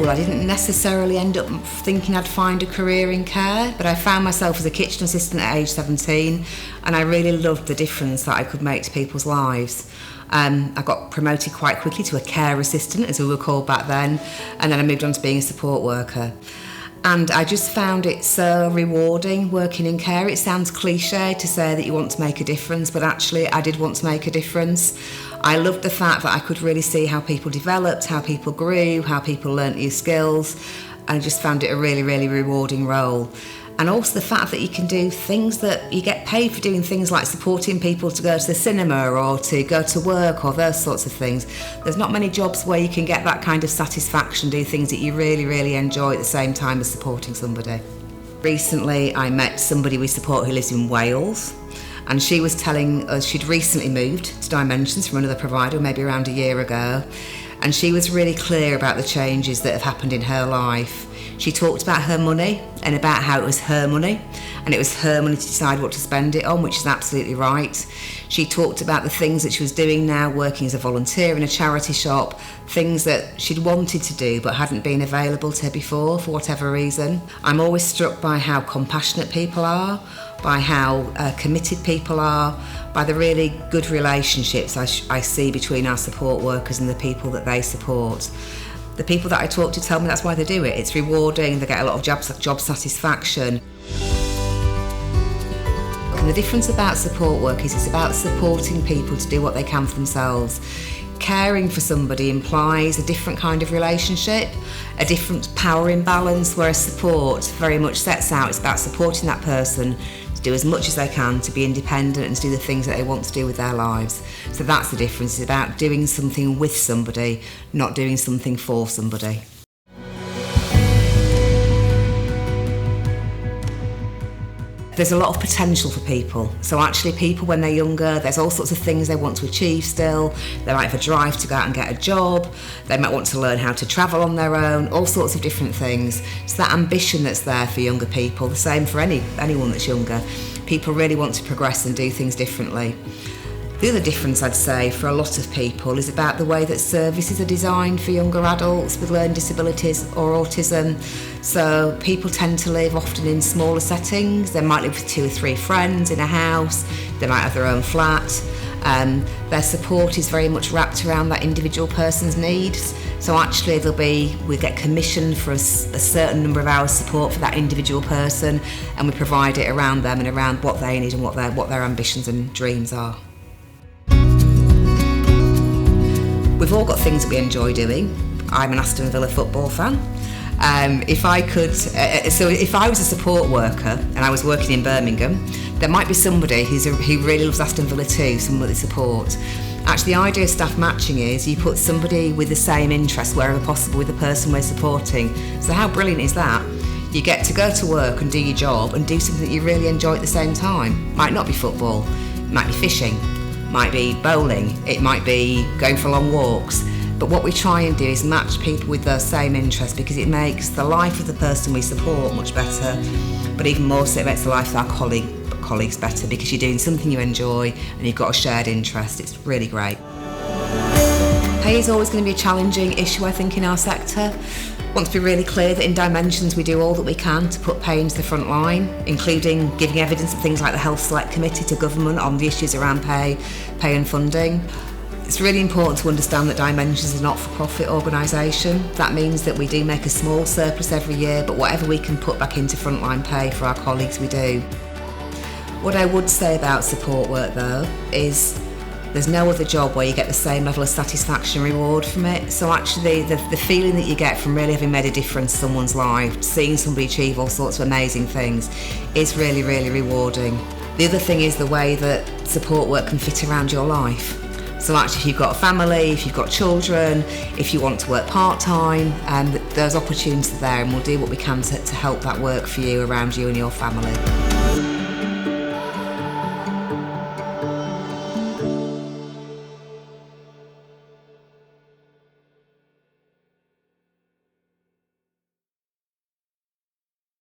school, I didn't necessarily end up thinking I'd find a career in care, but I found myself as a kitchen assistant at age 17, and I really loved the difference that I could make to people's lives. I got promoted quite quickly to a care assistant, as we were called back then, and then I moved on to being a support worker. And I just found it so rewarding working in care. It sounds cliche to say that you want to make a difference, but actually I did want to make a difference. I loved the fact that I could really see how people developed, how people grew, how people learnt new skills. I just found it a really, really rewarding role. And also the fact that you can do things that you get paid for doing, things like supporting people to go to the cinema or to go to work or those sorts of things. There's not many jobs where you can get that kind of satisfaction, do things that you really, really enjoy at the same time as supporting somebody. Recently, I met somebody we support who lives in Wales, and she was telling us she'd recently moved to Dimensions from another provider, maybe around a year ago, and she was really clear about the changes that have happened in her life. She talked about her money and about how it was her money, and it was her money to decide what to spend it on, which is absolutely right. She talked about the things that she was doing now, working as a volunteer in a charity shop, things that she'd wanted to do but hadn't been available to her before for whatever reason. I'm always struck by how compassionate people are, by how committed people are, by the really good relationships I see between our support workers and the people that they support. The people that I talk to tell me that's why they do it. It's rewarding, they get a lot of job satisfaction. And the difference about support work is it's about supporting people to do what they can for themselves. Caring for somebody implies a different kind of relationship, a different power imbalance, whereas support very much sets out, it's about supporting that person to do as much as they can, to be independent and to do the things that they want to do with their lives. So that's the difference. It's about doing something with somebody, not doing something for somebody. There's a lot of potential for people. So actually people when they're younger, there's all sorts of things they want to achieve still. They might have a drive to go out and get a job. They might want to learn how to travel on their own, all sorts of different things. So that ambition that's there for younger people, the same for anyone that's younger. People really want to progress and do things differently. The other difference I'd say for a lot of people is about the way that services are designed for younger adults with learning disabilities or autism. So people tend to live often in smaller settings. They might live with 2 or 3 friends in a house. They might have their own flat. Their support is very much wrapped around that individual person's needs. So actually we get commissioned for a certain number of hours support for that individual person, and we provide it around them and around what they need and what their ambitions and dreams are. We've all got things that we enjoy doing. I'm an Aston Villa football fan. If I was a support worker and I was working in Birmingham, there might be somebody who really loves Aston Villa too, somebody support. Actually, the idea of staff matching is you put somebody with the same interest wherever possible with the person we're supporting. So how brilliant is that? You get to go to work and do your job and do something that you really enjoy at the same time. Might not be football, it might be fishing, might be bowling, it might be going for long walks. But what we try and do is match people with those same interests, because it makes the life of the person we support much better, but even more so it makes the life of our colleagues better, because you're doing something you enjoy and you've got a shared interest. It's really great. Pay is always going to be a challenging issue, I think, in our sector. I want to be really clear that in Dimensions we do all that we can to put pay into the front line, including giving evidence of things like the Health Select Committee to government on the issues around pay and funding. It's really important to understand that Dimensions is a not-for-profit organisation. That means that we do make a small surplus every year, but whatever we can put back into frontline pay for our colleagues, we do. What I would say about support work though is there's no other job where you get the same level of satisfaction and reward from it. So actually the feeling that you get from really having made a difference in someone's life, seeing somebody achieve all sorts of amazing things, is really, really rewarding. The other thing is the way that support work can fit around your life. So actually if you've got a family, if you've got children, if you want to work part-time, those opportunities are there, and we'll do what we can to help that work for you around you and your family.